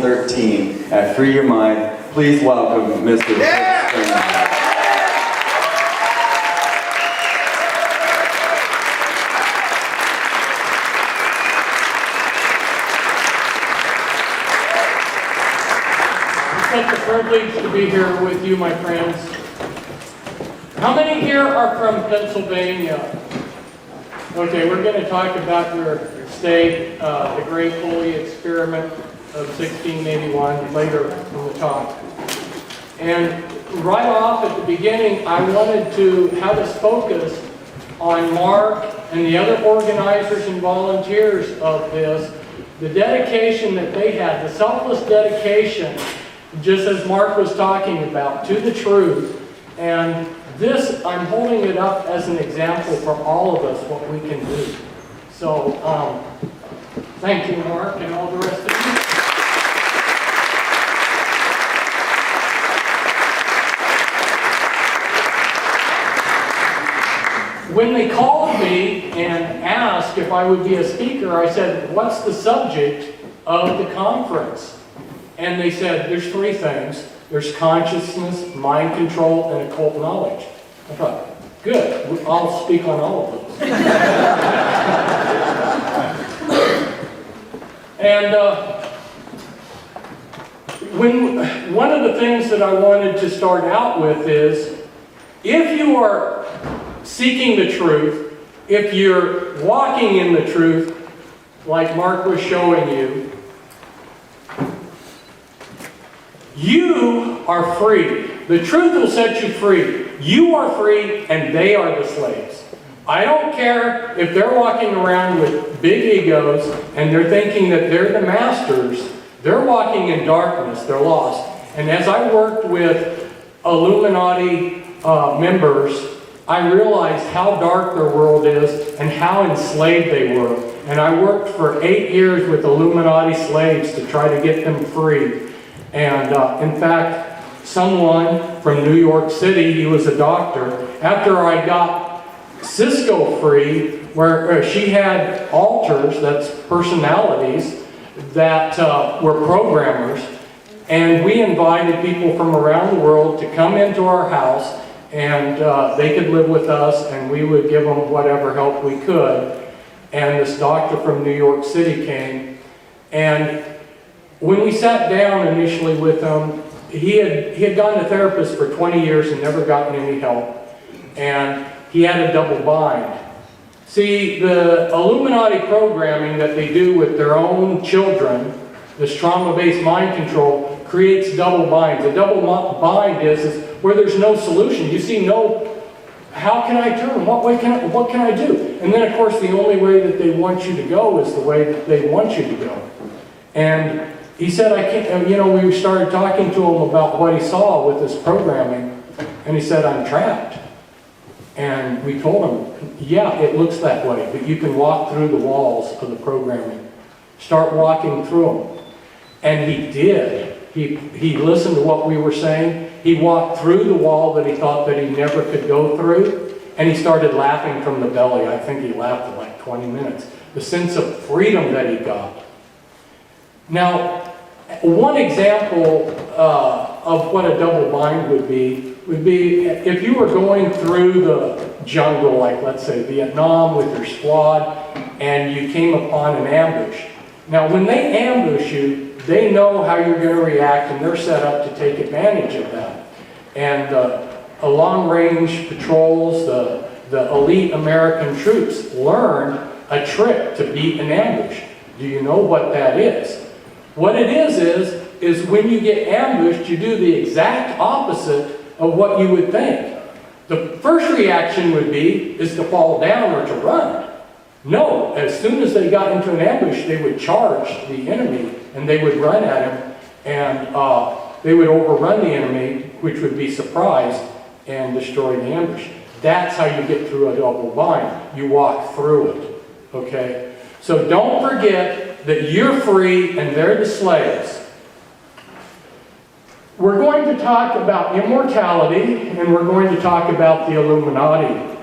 2013 at Free Your Mind. Please welcome Mr. Fritz Springmeier. It's such a privilege to be here with you, my friends. How many here are from Pennsylvania? Okay, we're going to talk about your state, the Great Holy Experiment of 1681, later in the talk. And right off at the beginning, I wanted to have us focus on Mark and the other organizers and volunteers of this, the dedication that they had, the selfless dedication, just as Mark was talking about, to the truth. And this, I'm holding it up as an example for all of us, what we can do. So, thank you, Mark, and all the rest of you. When they called me and asked if I would be a speaker, I said, what's the subject of the conference? And they said, there's three things. There's consciousness, mind control, and occult knowledge. I thought, good, I'll speak on all of those. And one of the things that I wanted to start out with is, if you are seeking the truth, if you're walking in the truth, like Mark was showing you, you are free. The truth will set you free. You are free and they are the slaves. I don't care if they're walking around with big egos and they're thinking that they're the masters. They're walking in darkness. They're lost. And as I worked with Illuminati members, I realized how dark their world is and how enslaved they were. And I worked for 8 years with Illuminati slaves to try to get them free. And in fact, someone from New York City, he was a doctor, after I got Cisco free, where she had alters, that's personalities, that were programmers, and we invited people from around the world to come into our house, and they could live with us, and we would give them whatever help we could. And this doctor from New York City came, and when we sat down initially with him, he had gone to therapists for 20 years and never gotten any help. And he had a double bind. See, the Illuminati programming that they do with their own children, this trauma-based mind control, creates double binds. A double bind is where there's no solution. You see no, how can I turn? What can I do? And then, of course, the only way that they want you to go is the way that they want you to go. And he said, I can't, we started talking to him about what he saw with this programming, and he said, I'm trapped. And we told him, yeah, it looks that way, but you can walk through the walls of the programming. Start walking through them. And he did. He listened to what we were saying. He walked through the wall that he thought that he never could go through, and he started laughing from the belly. I think he laughed for like 20 minutes. The sense of freedom that he got. Now, one example of what a double bind would be if you were going through the jungle, like let's say Vietnam with your squad, and you came upon an ambush. Now, when they ambush you, they know how you're going to react, and they're set up to take advantage of that. And long-range patrols, the elite American troops learned a trick to beat an ambush. Do you know what that is? What it is when you get ambushed, you do the exact opposite of what you would think. The first reaction would be is to fall down or to run. No, as soon as they got into an ambush, they would charge the enemy, and they would run at him, and they would overrun the enemy, which would be surprised and destroy the ambush. That's how you get through a double bind. You walk through it, okay? So don't forget that you're free and they're the slaves. We're going to talk about immortality, and we're going to talk about the Illuminati.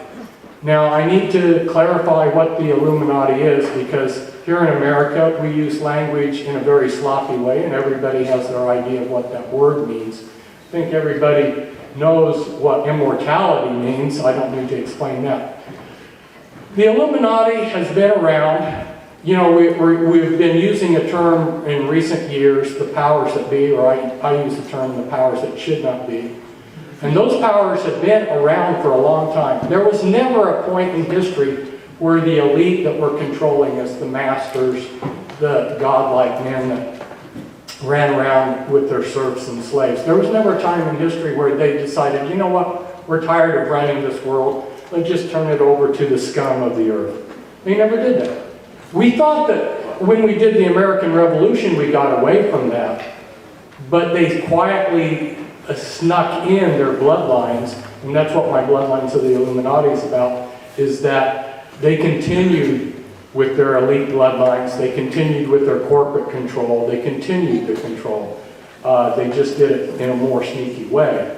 Now, I need to clarify what the Illuminati is, because here in America, we use language in a very sloppy way, and everybody has their idea of what that word means. I think everybody knows what immortality means. I don't need to explain that. The Illuminati has been around. You know, we've been using a term in recent years, the powers that be, or I use the term the powers that should not be. And those powers have been around for a long time. There was never a point in history where the elite that were controlling us, the masters, the godlike men that ran around with their serfs and slaves. There was never a time in history where they decided, you know what, we're tired of running this world, let's just turn it over to the scum of the earth. They never did that. We thought that when we did the American Revolution, we got away from that, but they quietly snuck in their bloodlines, and that's what my Bloodlines of the Illuminati is about, is that they continued with their elite bloodlines, they continued with their corporate control, they continued the control. They just did it in a more sneaky way.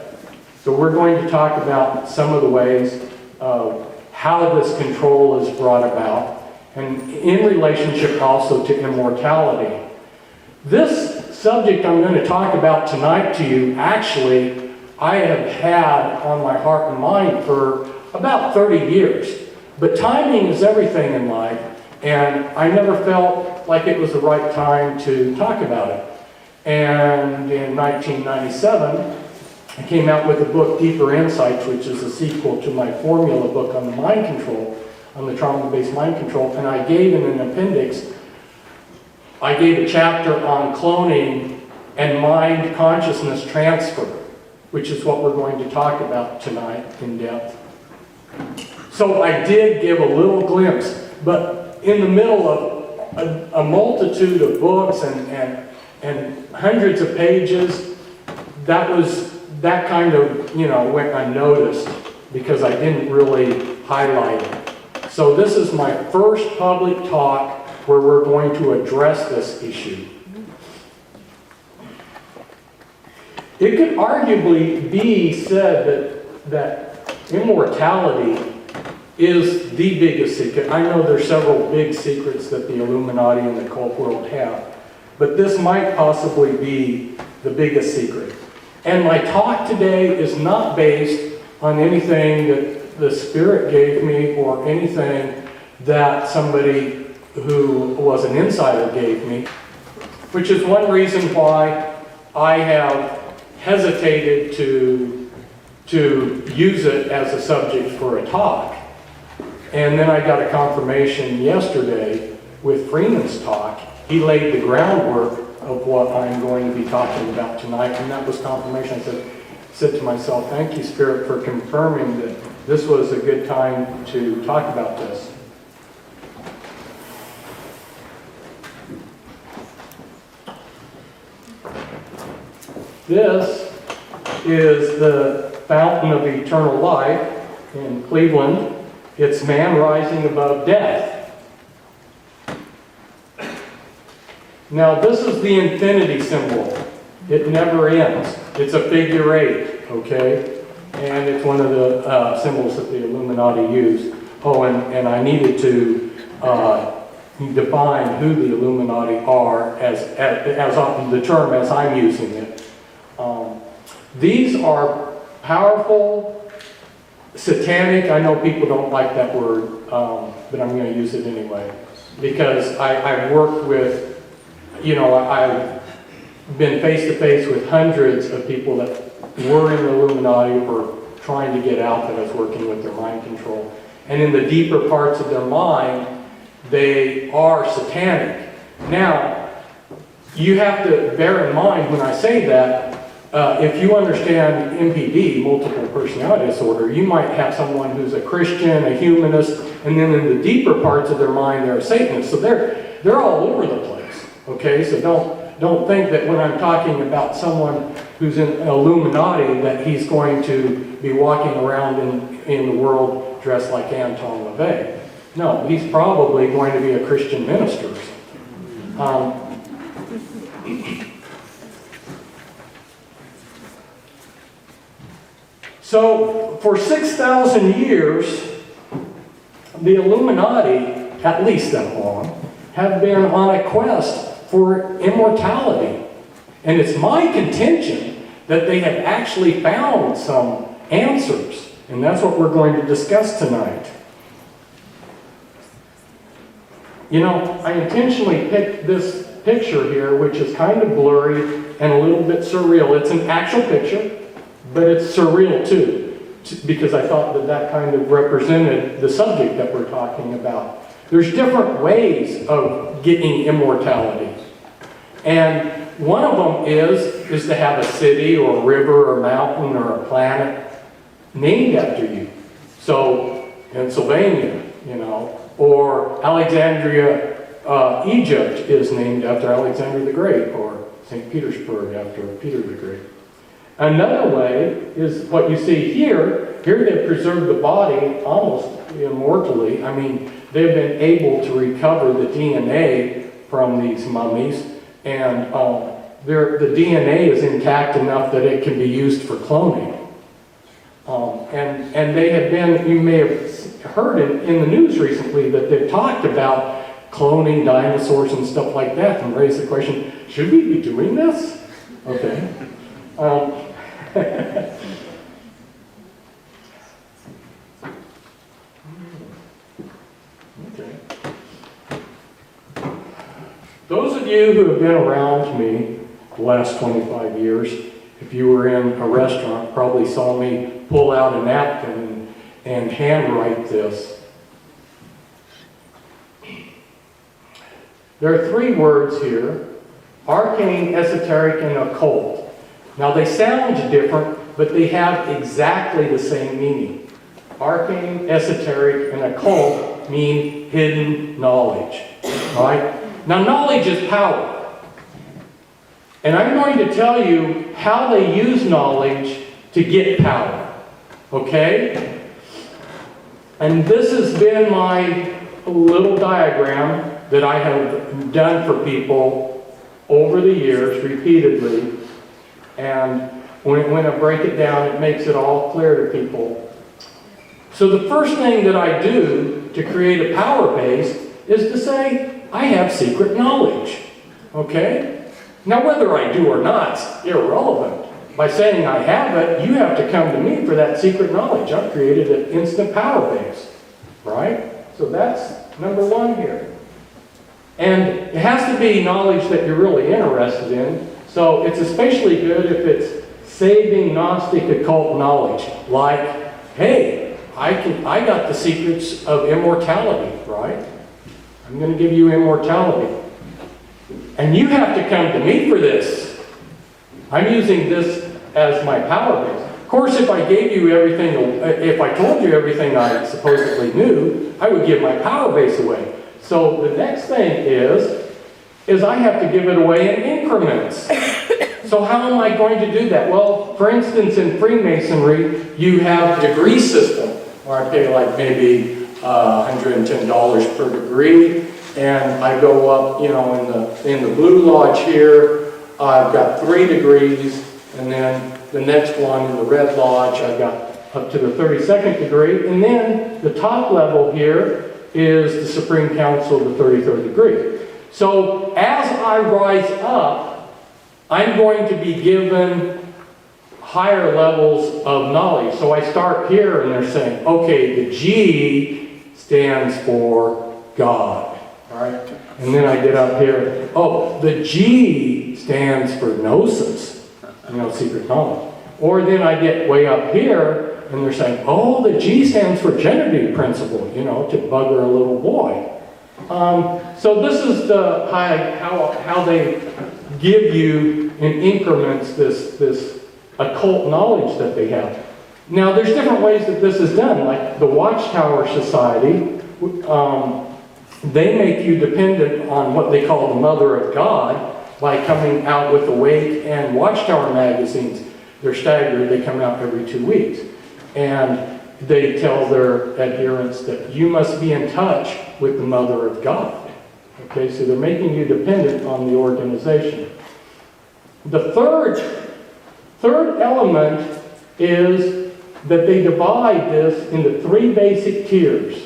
So we're going to talk about some of the ways of how this control is brought about, and in relationship also to immortality. This subject I'm going to talk about tonight to you, actually, I have had on my heart and mind for about 30 years. But timing is everything in life, and I never felt like it was the right time to talk about it. And in 1997, I came out with a book, Deeper Insights, which is a sequel to my formula book on the mind control, on the trauma-based mind control, and I gave in an appendix, I gave a chapter on cloning and mind consciousness transfer, which is what we're going to talk about tonight in depth. So I did give a little glimpse, but in the middle of a multitude of books and hundreds of pages, that kind of, went unnoticed because I didn't really highlight it. So this is my first public talk where we're going to address this issue. It could arguably be said that immortality is the biggest secret. I know there's several big secrets that the Illuminati and the cult world have, but this might possibly be the biggest secret. And my talk today is not based on anything that the Spirit gave me or anything that somebody who was an insider gave me, which is one reason why I have hesitated to use it as a subject for a talk. And then I got a confirmation yesterday with Freeman's talk. He laid the groundwork of what I'm going to be talking about tonight, and that was confirmation. I said to myself, thank you, Spirit, for confirming that this was a good time to talk about this. This is the fountain of eternal life in Cleveland. It's man rising above death. Now this is the infinity symbol. It never ends. It's a figure 8, okay? And it's one of the symbols that the Illuminati use. Oh, and I needed to define who the Illuminati are as often the term as I'm using it. These are powerful, satanic, I know people don't like that word, but I'm going to use it anyway. Because I've worked with, I've been face-to-face with hundreds of people that were in the Illuminati or trying to get out that I was working with their mind control. And in the deeper parts of their mind, they are satanic. Now, you have to bear in mind when I say that, if you understand MPD, multiple personality disorder, you might have someone who's a Christian, a humanist, and then in the deeper parts of their mind, they're a Satanist. So they're all over the place. Okay, so don't think that when I'm talking about someone who's in Illuminati that he's going to be walking around in the world dressed like Anton LaVey. No, he's probably going to be a Christian minister or something. So, for 6,000 years, the Illuminati, at least that long, have been on a quest for immortality. And it's my contention that they have actually found some answers. And that's what we're going to discuss tonight. You know, I intentionally picked this picture here, which is kind of blurry and a little bit surreal. It's an actual picture, but it's surreal too, because I thought that that kind of represented the subject that we're talking about. There's different ways of getting immortality. And one of them is to have a city or a river or a mountain or a planet named after you. So, Pennsylvania, you know, or Alexandria, Egypt is named after Alexander the Great, or St. Petersburg after Peter the Great. Another way is what you see here. Here they've preserved the body almost immortally. I mean, they've been able to recover the DNA from these mummies, and the DNA is intact enough that it can be used for cloning. And they have been, you may have heard in the news recently that they've talked about cloning dinosaurs and stuff like that, and raised the question, should we be doing this? Okay. Okay. Those of you who have been around me the last 25 years, if you were in a restaurant, probably saw me pull out a napkin and handwrite this. There are three words here: arcane, esoteric, and occult. Now they sound different, but they have exactly the same meaning. Arcane, esoteric, and occult mean hidden knowledge. Right? Now knowledge is power. And I'm going to tell you how they use knowledge to get power. Okay? And this has been my little diagram that I have done for people over the years repeatedly. And when I break it down, it makes it all clear to people. So the first thing that I do to create a power base is to say, I have secret knowledge. Okay? Now whether I do or not is irrelevant. By saying I have it, you have to come to me for that secret knowledge. I've created an instant power base. Right? So that's number one here. And it has to be knowledge that you're really interested in. So it's especially good if it's saving Gnostic occult knowledge. Like, hey, I got the secrets of immortality, right? I'm going to give you immortality. And you have to come to me for this. I'm using this as my power base. Of course, if I gave you everything, if I told you everything I supposedly knew, I would give my power base away. So the next thing is I have to give it away in increments. So how am I going to do that? Well, for instance, in Freemasonry, you have a degree system, where I pay like maybe $110 per degree, and I go up, you know, in the Blue Lodge here, I've got 3 degrees, and then the next one in the Red Lodge, I've got up to the 32nd degree, and then the top level here is the Supreme Council, the 33rd degree. So as I rise up, I'm going to be given higher levels of knowledge. So I start here and they're saying, okay, the G stands for God. All right? And then I get up here, oh, the G stands for Gnosis, you know, secret knowledge. Or then I get way up here and they're saying, oh, the G stands for genitive principle, you know, to bugger a little boy. So this is the how they give you in increments this occult knowledge that they have. Now there's different ways that this is done, like the Watchtower Society. They make you dependent on what they call the Mother of God by coming out with Awake and Watchtower magazines. They're staggered, they come out every 2 weeks. And they tell their adherents that you must be in touch with the Mother of God. Okay, so they're making you dependent on the organization. The third element is that they divide this into 3 basic tiers.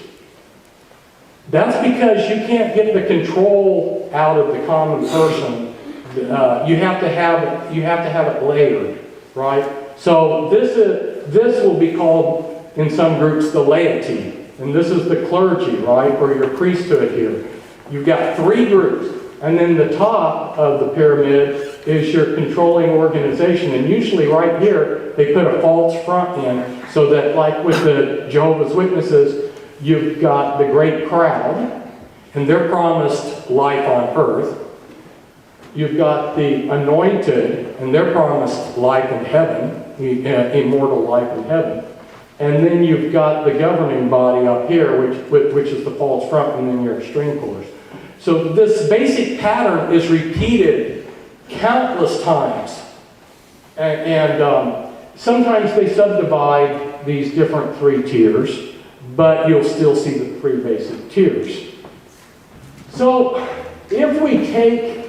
That's because you can't get the control out of the common person. You have to have it layered, right? So this will be called in some groups the laity, and this is the clergy, right, or your priesthood here. You've got three groups, and then the top of the pyramid is your controlling organization, and usually right here they put a false front in, so that like with the Jehovah's Witnesses, you've got the great crowd, and they're promised life on earth. You've got the anointed, and they're promised life in heaven, immortal life in heaven. And then you've got the governing body up here, which is the false front, and then your string pullers. So this basic pattern is repeated countless times. And sometimes they subdivide these different three tiers, but you'll still see the three basic tiers. So if we take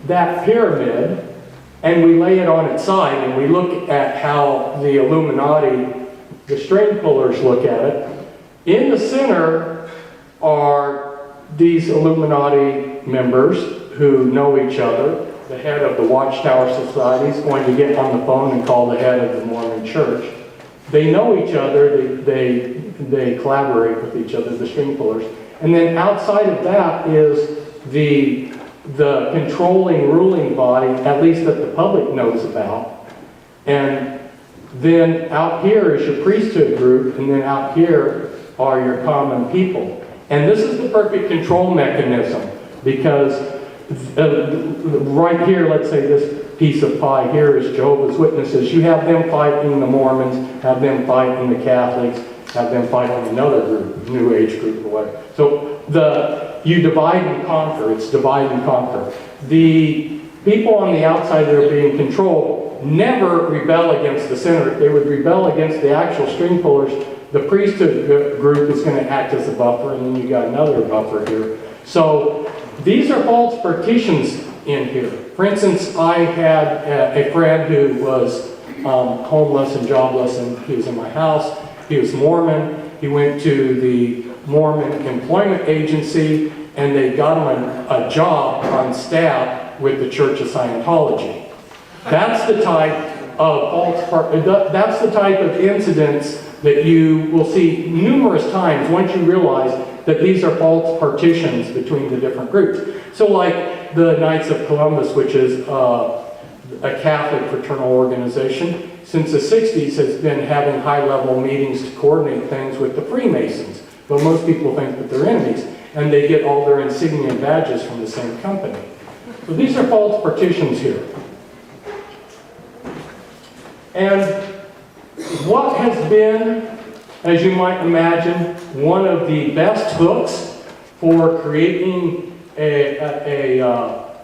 that pyramid and we lay it on its side and we look at how the Illuminati, the string pullers, look at it, in the center are these Illuminati members who know each other. The head of the Watchtower Society is going to get on the phone and call the head of the Mormon Church. They know each other, they collaborate with each other, the string pullers. And then outside of that is the controlling, ruling body, at least that the public knows about. And then out here is your priesthood group, and then out here are your common people. And this is the perfect control mechanism, because right here, let's say this piece of pie here is Jehovah's Witnesses. You have them fighting the Mormons, have them fighting the Catholics, have them fighting another group, New Age group or whatever. So you divide and conquer. It's divide and conquer. The people on the outside that are being controlled never rebel against the center. If they would rebel against the actual string pullers, the priesthood group is going to act as a buffer, and then you got another buffer here. So these are false partitions in here. For instance, I had a friend who was homeless and jobless, and he was in my house. He was Mormon. He went to the Mormon Employment Agency, and they got him a job on staff with the Church of Scientology. That's the type of that's the type of incidents that you will see numerous times once you realize that these are false partitions between the different groups. So like the Knights of Columbus, which is a Catholic fraternal organization, since the 60s has been having high-level meetings to coordinate things with the Freemasons. But most people think that they're enemies, and they get all their insignia and badges from the same company. So these are false partitions here. And what has been, as you might imagine, one of the best hooks for creating a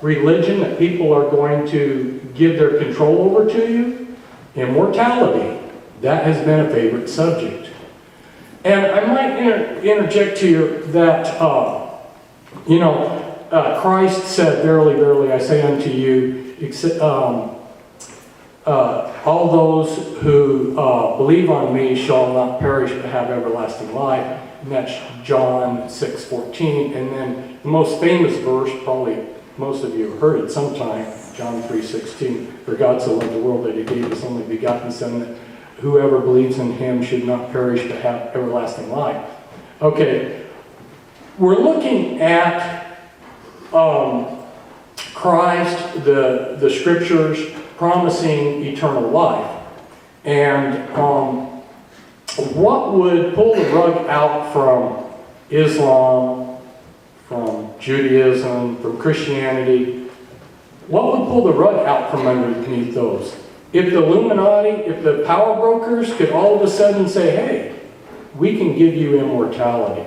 religion that people are going to give their control over to you? Immortality. That has been a favorite subject. And I might interject here that, Christ said, "Verily, verily, I say unto you, all those who believe on me shall not perish but have everlasting life." And that's John 6:14. And then the most famous verse, probably most of you have heard it sometime, John 3:16. "For God so loved the world that he gave his only begotten Son, that whoever believes in him should not perish but have everlasting life." Okay, we're looking at Christ, the scriptures promising eternal life. And what would pull the rug out from Islam, from Judaism, from Christianity? What would pull the rug out from underneath those? If the Illuminati, if the power brokers could all of a sudden say, "Hey, we can give you immortality,"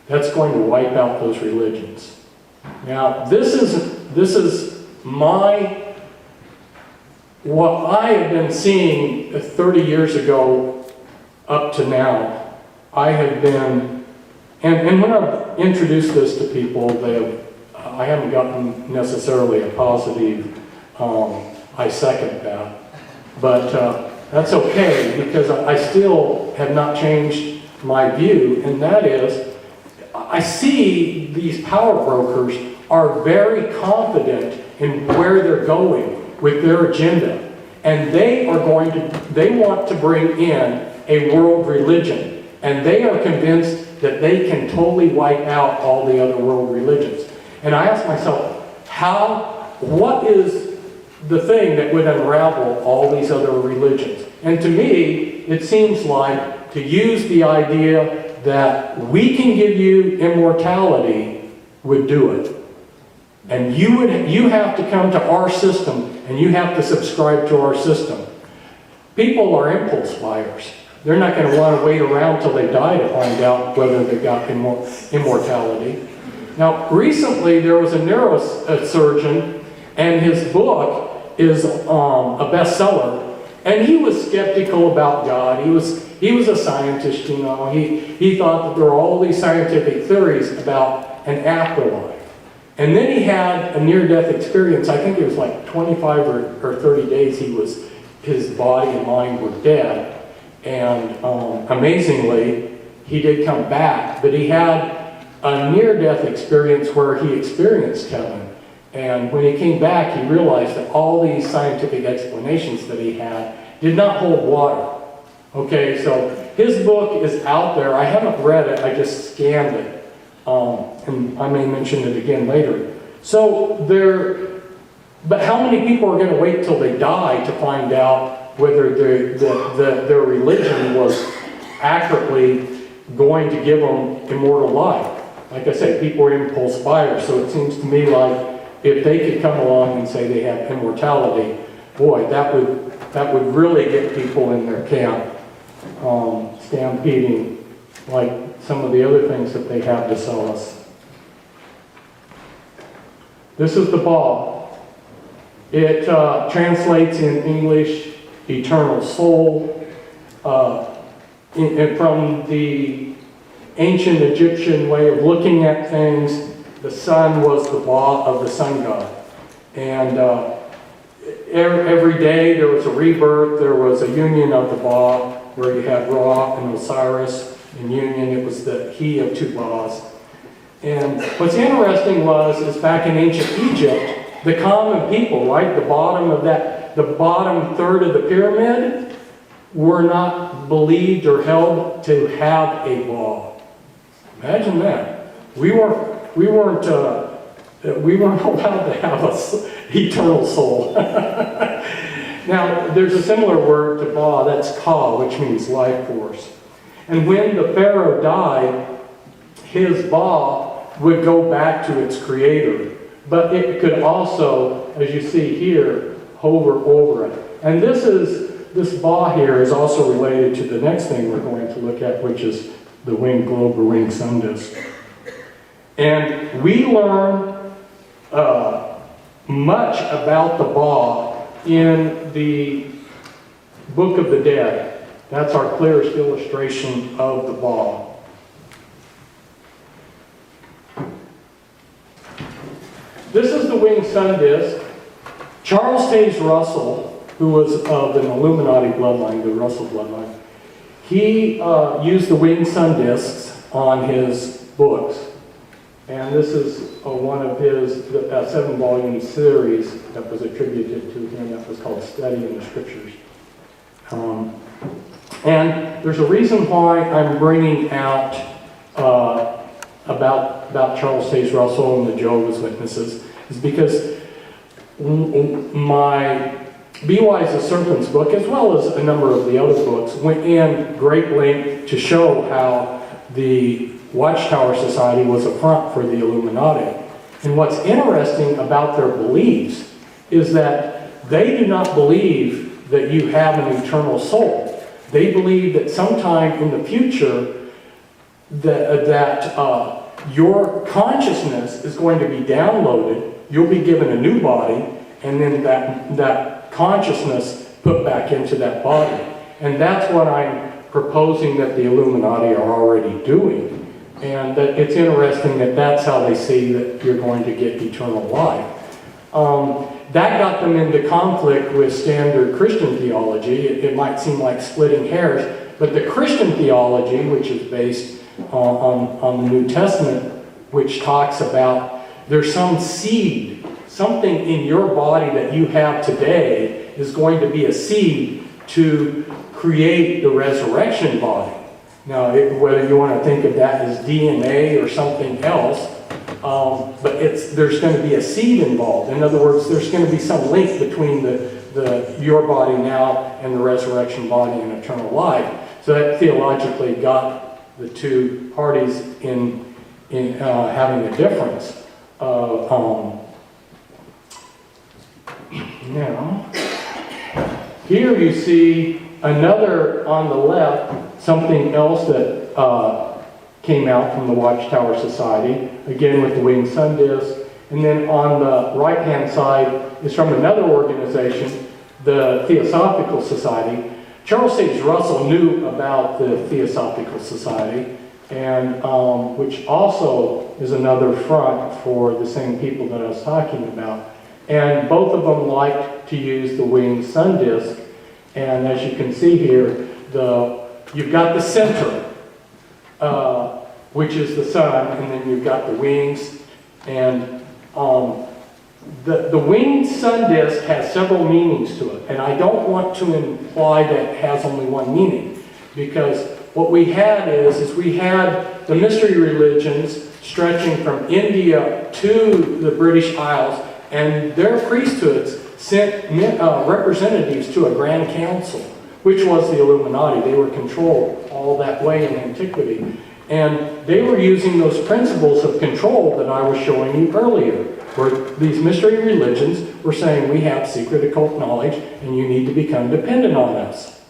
that's going to wipe out those religions. Now, this is what I have been seeing 30 years ago up to now. I have been, and when I've introduced this to people, I haven't gotten necessarily a positive, I second that. But that's okay, because I still have not changed my view, and that is, I see these power brokers are very confident in where they're going with their agenda. And they want to bring in a world religion. And they are convinced that they can totally wipe out all the other world religions. And I ask myself, what is the thing that would unravel all these other religions? And to me, it seems like to use the idea that we can give you immortality would do it. And you have to come to our system, and you have to subscribe to our system. People are impulse buyers. They're not going to want to wait around till they die to find out whether they got immortality. Now, recently there was a neurosurgeon, and his book is a bestseller, and he was skeptical about God. He was a scientist, you know. He thought that there were all these scientific theories about an afterlife. And then he had a near-death experience. I think it was like 25 or 30 days his body and mind were dead. And amazingly, he did come back, but he had a near-death experience where he experienced heaven. And when he came back, he realized that all these scientific explanations that he had did not hold water. Okay, so his book is out there. I haven't read it, I just scanned it. And I may mention it again later. But how many people are going to wait till they die to find out whether their religion was accurately going to give them immortal life? Like I said, people are impulse buyers, so it seems to me like if they could come along and say they have immortality, boy, that would really get people in their camp, stampeding like some of the other things that they have to sell us. This is the Ba. It translates in English, eternal soul. From the ancient Egyptian way of looking at things, the sun was the Ba of the sun god. And every day there was a rebirth, there was a union of the Ba, where you had Ra and Osiris in union. It was the he of two Bas. And what's interesting is back in ancient Egypt, the common people, right, the bottom third of the pyramid, were not believed or held to have a Ba. Imagine that. We weren't allowed to have an eternal soul. Now, there's a similar word to Ba, that's Ka, which means life force. And when the Pharaoh died, his Ba would go back to its creator. But it could also, as you see here, hover over it. And this Ba here is also related to the next thing we're going to look at, which is the winged globe or winged sun disk. And we learn much about the Ba in the Book of the Dead. That's our clearest illustration of the Ba. This is the winged sun disk. Charles Taze Russell, who was of an Illuminati bloodline, the Russell bloodline, he used the winged sun disks on his books. And this is one of his 7-volume series that was attributed to him that was called Study in the Scriptures. And there's a reason why I'm bringing out about Charles Taze Russell and the Jehovah's Witnesses, is because my Be Wise as Serpents book, as well as a number of the other books, went in great length to show how the Watchtower Society was a front for the Illuminati. And what's interesting about their beliefs is that they do not believe that you have an eternal soul. They believe that sometime in the future that your consciousness is going to be downloaded, you'll be given a new body, and then that consciousness put back into that body. And that's what I'm proposing that the Illuminati are already doing. And that it's interesting that that's how they see that you're going to get eternal life. That got them into conflict with standard Christian theology. It might seem like splitting hairs, but the Christian theology, which is based on the New Testament, which talks about there's some seed, something in your body that you have today is going to be a seed to create the resurrection body. Now, whether you want to think of that as DNA or something else, but there's going to be a seed involved. In other words, there's going to be some link between your body now and the resurrection body in eternal life. So that theologically got the two parties in having a difference. Now, here you see another on the left, something else that came out from the Watchtower Society, again with the winged sun disk. And then on the right-hand side is from another organization, the Theosophical Society. Charles Sage Russell knew about the Theosophical Society, and which also is another front for the same people that I was talking about. And both of them liked to use the winged sun disk. And as you can see here, you've got the center, which is the sun, and then you've got the wings. And the winged sun disk has several meanings to it. And I don't want to imply that it has only one meaning, because what we had is we had the mystery religions stretching from India to the British Isles, and their priesthoods sent representatives to a grand council, which was the Illuminati. They were controlled all that way in antiquity. And they were using those principles of control that I was showing you earlier, where these mystery religions were saying, we have secret occult knowledge, and you need to become dependent on us.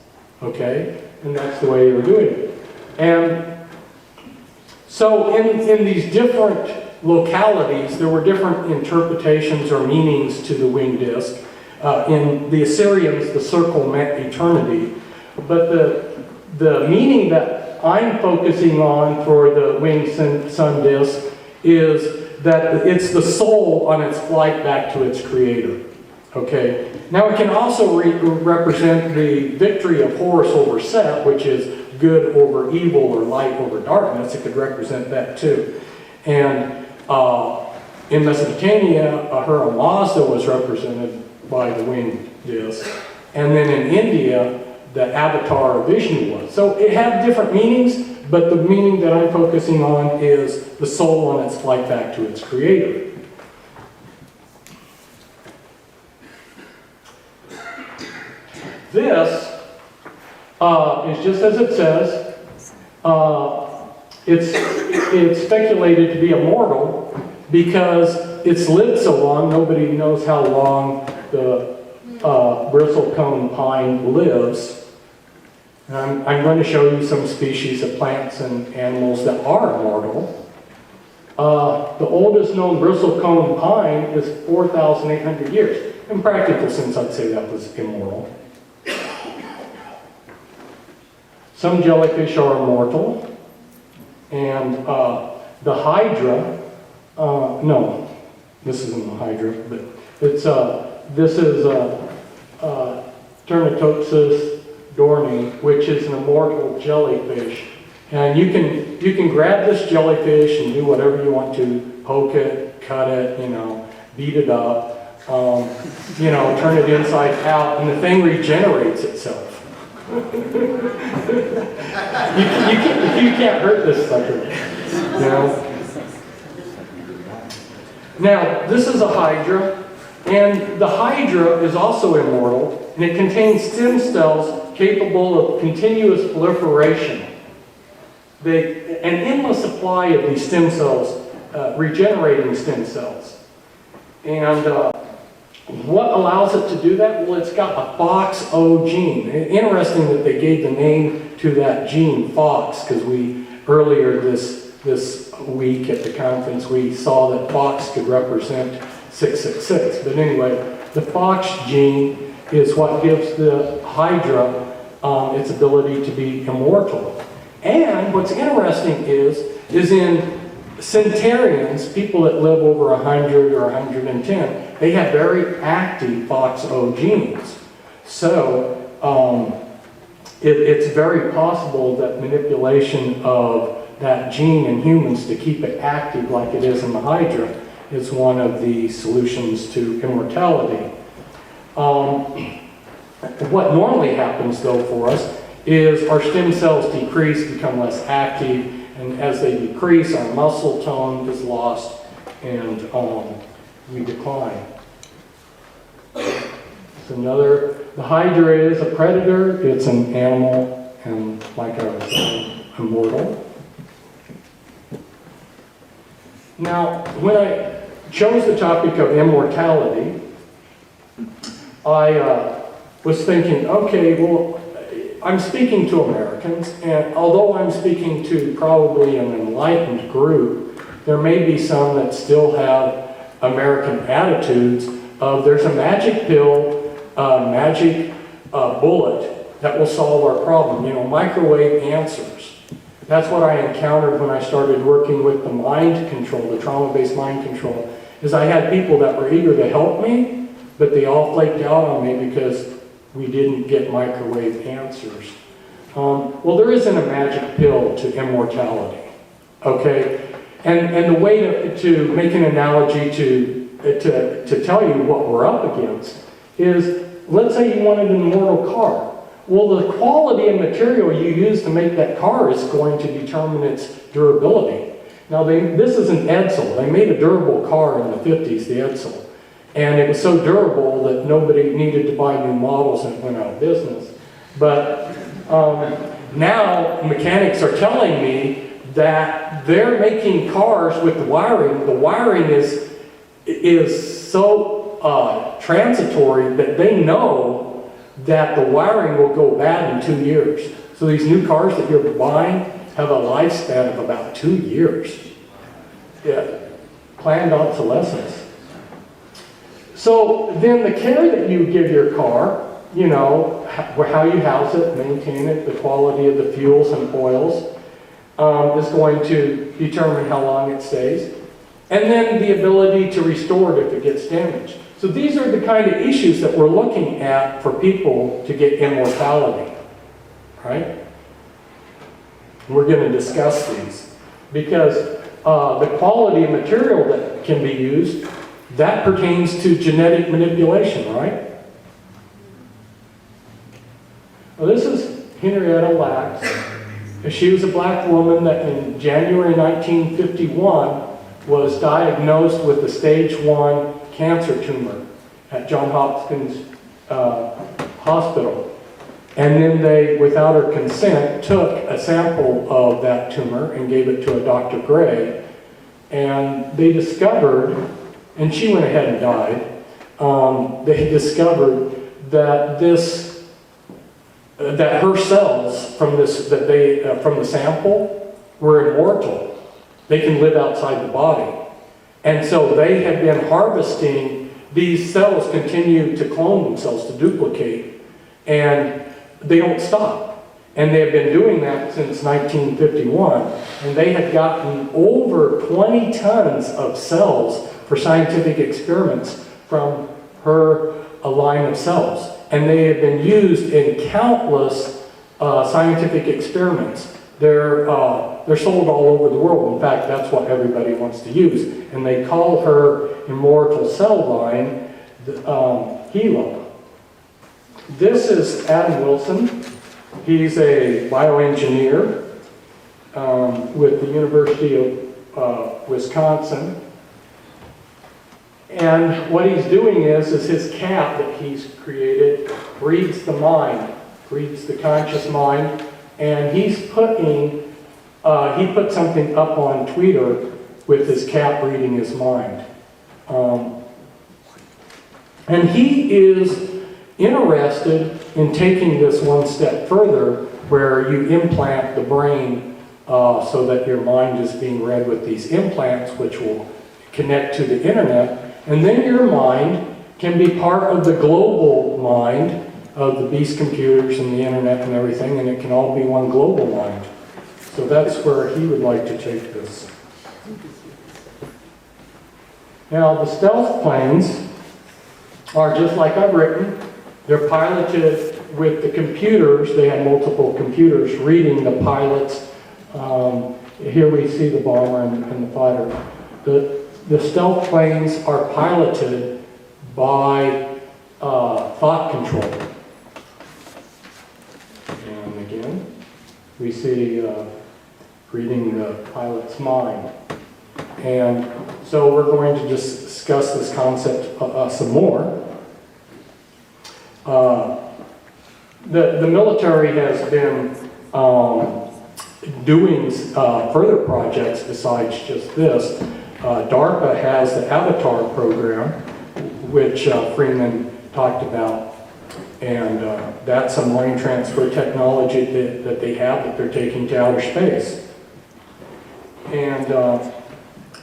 Okay? And that's the way they were doing it. And so in these different localities, there were different interpretations or meanings to the winged disk. In the Assyrians, the circle meant eternity. But the meaning that I'm focusing on for the winged sun disk is that it's the soul on its flight back to its creator. Okay? Now it can also represent the victory of Horus over Set, which is good over evil or light over darkness. It could represent that too. And in Mesopotamia, Ahura Mazda was represented by the winged disk. And then in India, the avatar of Vishnu was. So it had different meanings, but the meaning that I'm focusing on is the soul on its flight back to its creator. This is just as it says. It's speculated to be immortal because it's lived so long. Nobody knows how long the bristlecone pine lives. And I'm going to show you some species of plants and animals that are immortal. The oldest known bristlecone pine is 4,800 years. In practical sense, I'd say that was immortal. Some jellyfish are immortal. And the hydra, no, this isn't the hydra, but it's this is Turnitopsis dorni, which is an immortal jellyfish. And you can grab this jellyfish and do whatever you want to, poke it, cut it, beat it up, turn it inside out, and the thing regenerates itself. you can't hurt this sucker. Now, this is a hydra, and the hydra is also immortal, and it contains stem cells capable of continuous proliferation. An endless supply of these stem cells, regenerating stem cells. And what allows it to do that? Well, it's got a FOXO gene. Interesting that they gave the name to that gene, FOX, because earlier this week at the conference, we saw that FOX could represent 666. But anyway, the FOX gene is what gives the hydra its ability to be immortal. And what's interesting is in centenarians, people that live over 100 or 110, they have very active FOXO genes. So it's very possible that manipulation of that gene in humans to keep it active like it is in the Hydra is one of the solutions to immortality. What normally happens though for us is our stem cells decrease, become less active, and as they decrease, our muscle tone is lost and we decline. The Hydra is a predator, it's an animal, and like I was saying, immortal. Now, when I chose the topic of immortality, I was thinking, okay, well, I'm speaking to Americans, and although I'm speaking to probably an enlightened group, there may be some that still have American attitudes of there's a magic pill, magic bullet that will solve our problem. You know, microwave answers. That's what I encountered when I started working with the mind control, the trauma-based mind control, is I had people that were eager to help me, but they all flaked out on me because we didn't get microwave answers. Well, there isn't a magic pill to immortality, okay? And the way to make an analogy to tell you what we're up against is, let's say you wanted an immortal car. Well, the quality of material you use to make that car is going to determine its durability. Now, this is an Edsel. They made a durable car in the 50s, the Edsel. And it was so durable that nobody needed to buy new models and it went out of business. But now mechanics are telling me that they're making cars with the wiring. The wiring is so transitory that they know that the wiring will go bad in 2 years. So these new cars that you're buying have a lifespan of about 2 years. Yeah. Planned obsolescence. So then the care that you give your car, you know, how you house it, maintain it, the quality of the fuels and oils is going to determine how long it stays. And then the ability to restore it if it gets damaged. So these are the kind of issues that we're looking at for people to get immortality, right? We're going to discuss these because the quality of material that can be used, that pertains to genetic manipulation, right? Well, this is Henrietta Lacks. She was a black woman that in January 1951 was diagnosed with a stage 1 cancer tumor at Johns Hopkins Hospital. And then they, without her consent, took a sample of that tumor and gave it to a Dr. Gray. And they discovered, and she went ahead and died, they discovered that that her cells from from the sample were immortal. They can live outside the body. And so they have been harvesting, these cells continue to clone themselves, to duplicate, and they don't stop. And they have been doing that since 1951, and they have gotten over 20 tons of cells for scientific experiments from her line of cells. And they have been used in countless scientific experiments. They're sold all over the world. In fact, that's what everybody wants to use. And they call her immortal cell line Helo. This is Adam Wilson. He's a bioengineer with the University of Wisconsin. And what he's doing is his cat that he's created reads the mind, reads the conscious mind, and he's putting, he put something up on Twitter with his cat reading his mind. And he is interested in taking this one step further, where you implant the brain so that your mind is being read with these implants, which will connect to the internet. And then your mind can be part of the global mind of the beast computers and the internet and everything, and it can all be one global mind. So that's where he would like to take this. Now, the stealth planes are just like I've written. They're piloted with the computers. They had multiple computers reading the pilot's here we see the bomber and the fighter. The stealth planes are piloted by thought control. And again, we see reading the pilot's mind. And so we're going to just discuss this concept some more. The military has been doing further projects besides just this. DARPA has the Avatar program, which Freeman talked about, and that's a mind transfer technology that they have that they're taking to outer space. And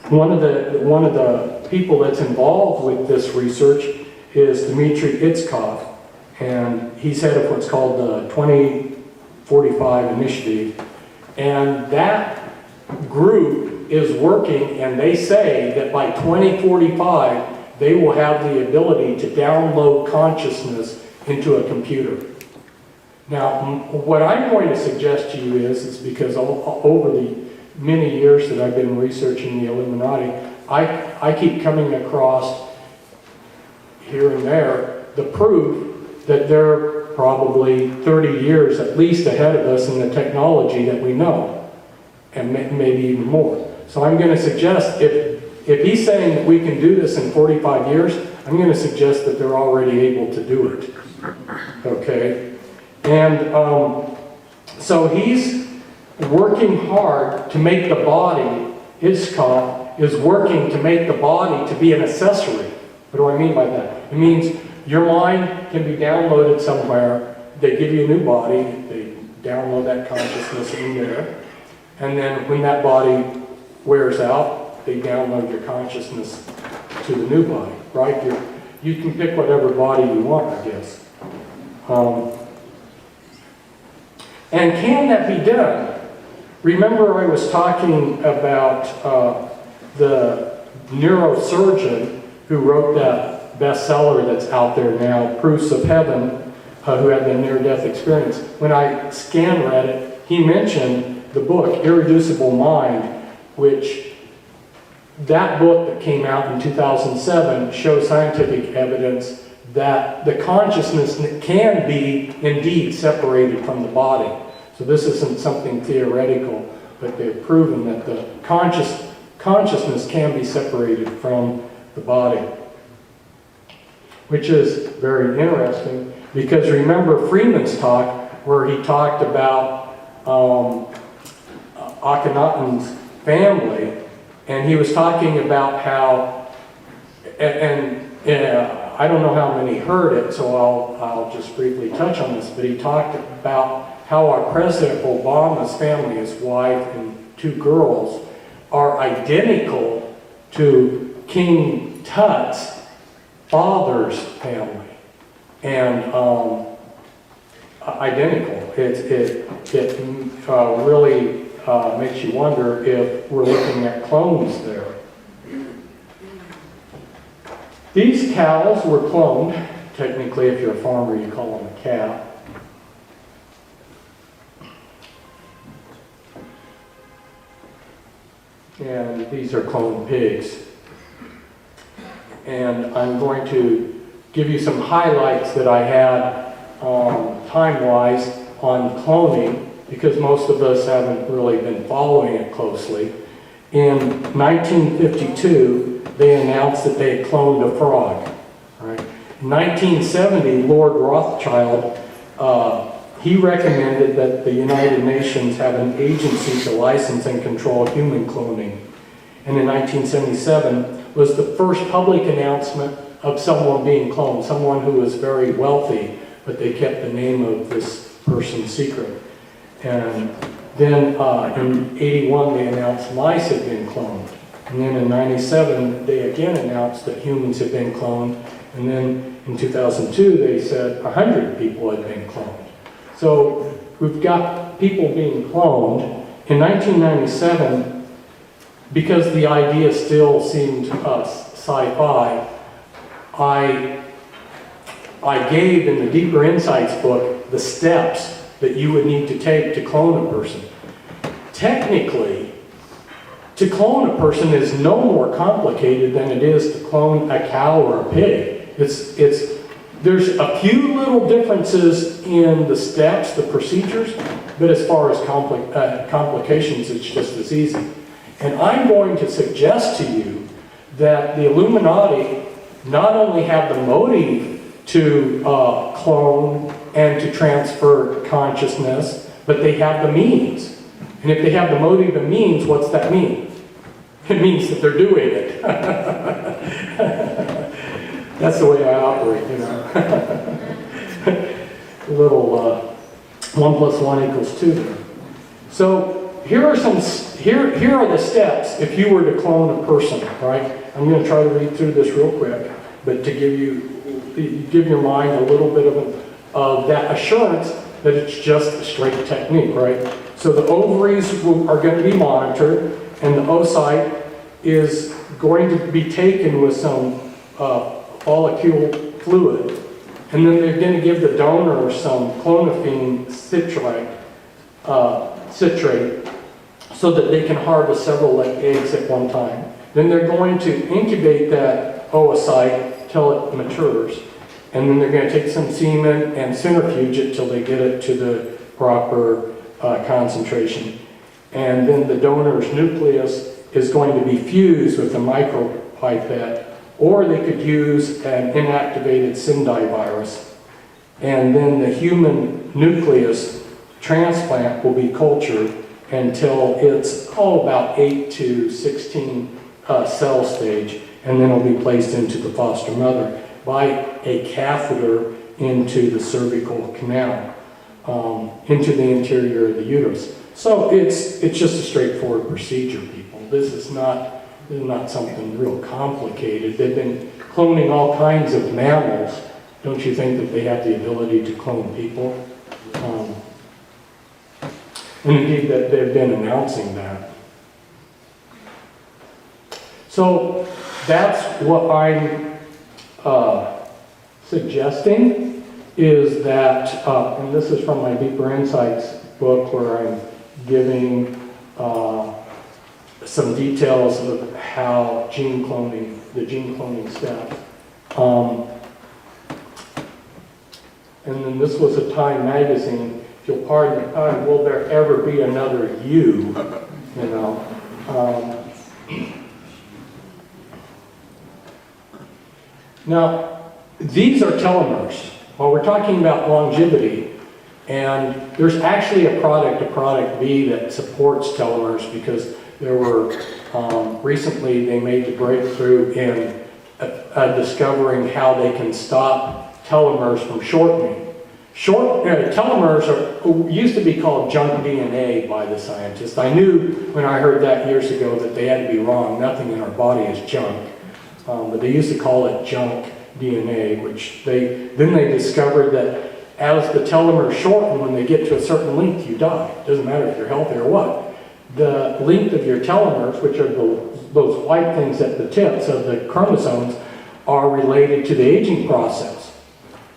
one of the people that's involved with this research is Dmitry Itskov, and he's head of what's called the 2045 initiative, and that group is working, and they say that by 2045 they will have the ability to download consciousness into a computer. Now, what I'm going to suggest to you is because over the many years that I've been researching the Illuminati, I keep coming across here and there the proof that they're probably 30 years at least ahead of us in the technology that we know, and maybe even more. So I'm going to suggest, if he's saying that we can do this in 45 years, I'm going to suggest that they're already able to do it. Okay? And so he's working hard to make the body, Iskov is working to make the body to be an accessory. What do I mean by that? It means your mind can be downloaded somewhere, they give you a new body, they download that consciousness in there, and then when that body wears out, they download your consciousness to the new body, right? You can pick whatever body you want, I guess. And can that be done? Remember I was talking about the neurosurgeon who wrote that bestseller that's out there now, Proofs of Heaven, who had the near-death experience. When I read it, he mentioned the book, Irreducible Mind, which that book that came out in 2007 shows scientific evidence that the consciousness can be indeed separated from the body. So this isn't something theoretical, but they've proven that the consciousness can be separated from the body, which is very interesting, because remember Freeman's talk where he talked about Akhenaten's family, and he was talking about how, and I don't know how many heard it, so I'll just briefly touch on this, but he talked about how our President Obama's family, his wife and 2 girls, are identical to King Tut's father's family, and identical. It really makes you wonder if we're looking at clones there. These cows were cloned. Technically, if you're a farmer, you call them a cow. And these are cloned pigs. And I'm going to give you some highlights that I had time-wise on cloning, because most of us haven't really been following it closely. In 1952, they announced that they had cloned a frog. Right? In 1970, Lord Rothschild, he recommended that the United Nations have an agency to license and control human cloning. And in 1977 was the first public announcement of someone being cloned, someone who was very wealthy, but they kept the name of this person secret. And then in 81, they announced mice had been cloned. And then in 97, they again announced that humans had been cloned. And then in 2002, they said 100 people had been cloned. So we've got people being cloned. In 1997, because the idea still seemed to us sci-fi, I gave in the Deeper Insights book the steps that you would need to take to clone a person. Technically, To clone a person is no more complicated than it is to clone a cow or a pig. There's a few little differences in the steps, the procedures, but as far as complications, it's just as easy. And I'm going to suggest to you that the Illuminati not only have the motive to clone and to transfer consciousness, but they have the means. And if they have the motive and means, what's that mean? It means that they're doing it. That's the way I operate, you know. A little 1 + 1 = 2. So here are the steps if you were to clone a person, right? I'm going to try to read through this real quick, but to give your mind a little bit of that assurance that it's just a straight technique, right? So the ovaries are going to be monitored, and the oocyte is going to be taken with some follicle fluid, and then they're going to give the donor some clomiphene citrate so that they can harvest several eggs at one time. Then they're going to incubate that oocyte till it matures, and then they're going to take some semen and centrifuge it till they get it to the proper concentration. And then the donor's nucleus is going to be fused with a micropipette, or they could use an inactivated Sendai virus. And then the human nucleus transplant will be cultured until it's about 8 to 16 cell stage, and then it'll be placed into the foster mother by a catheter into the cervical canal, into the interior of the uterus. So it's just a straightforward procedure, people. This is not something real complicated. They've been cloning all kinds of mammals. Don't you think that they have the ability to clone people? And indeed, that they've been announcing that. So that's what I'm suggesting, is that, and this is from my Deeper Insights book, where I'm giving some details of how the gene cloning steps. And then this was a Time magazine. If you'll pardon the pun, will there ever be another you? You know. Now, these are telomeres. While we're talking about longevity, and there's actually a product B that supports telomeres, because there were, recently they made the breakthrough in discovering how they can stop telomeres from shortening. Telomeres used to be called junk DNA by the scientists. I knew when I heard that years ago that they had to be wrong. Nothing in our body is junk. But they used to call it junk DNA, which then they discovered that as the telomeres shorten, when they get to a certain length, you die. It doesn't matter if you're healthy or what. The length of your telomeres, which are those white things at the tips of the chromosomes, are related to the aging process.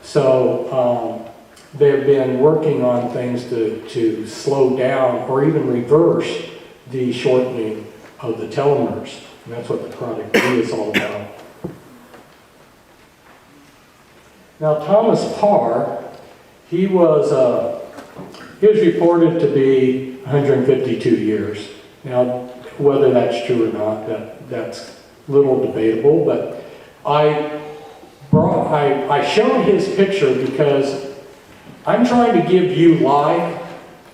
So they've been working on things to slow down or even reverse the shortening of the telomeres. And that's what the product B is all about. Now, Thomas Parr, he was reported to be 152 years. Now, whether that's true or not, that's a little debatable, but I showed his picture because I'm trying to give you life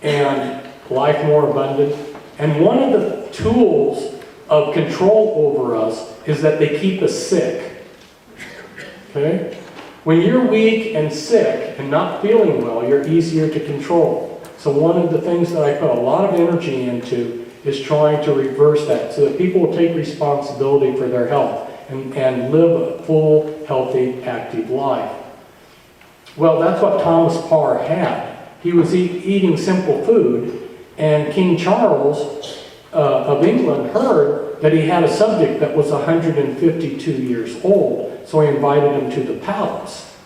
and life more abundant. And one of the tools of control over us is that they keep us sick. Okay? When you're weak and sick and not feeling well, you're easier to control. So one of the things that I put a lot of energy into is trying to reverse that so that people will take responsibility for their health and live a full, healthy, active life. Well, that's what Thomas Parr had. He was eating simple food, and King Charles of England heard that he had a subject that was 152 years old, so he invited him to the palace.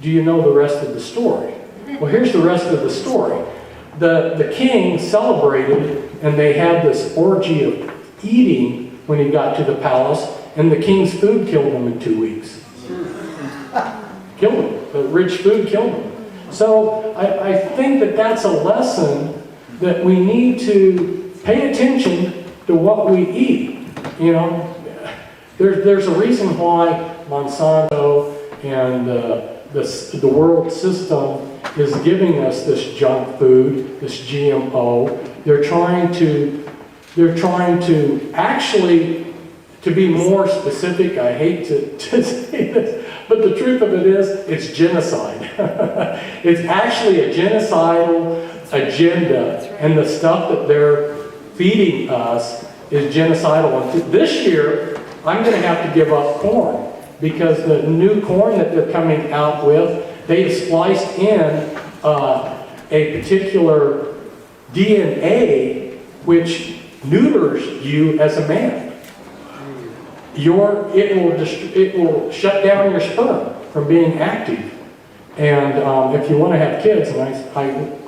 Do you know the rest of the story? Well, here's the rest of the story. The king celebrated, and they had this orgy of eating when he got to the palace, and the king's food killed him in 2 weeks. Killed him. The rich food killed him. So I think that that's a lesson that we need to pay attention to what we eat. You know, there's a reason why Monsanto and the world system is giving us this junk food, this GMO. They're trying to actually, to be more specific, I hate to say this, but the truth of it is, it's genocide. It's actually a genocidal agenda, and the stuff that they're feeding us is genocidal. And this year, I'm going to have to give up corn, because the new corn that they're coming out with, they've spliced in a particular DNA which neuters you as a man. It will shut down your sperm from being active. And if you want to have kids, and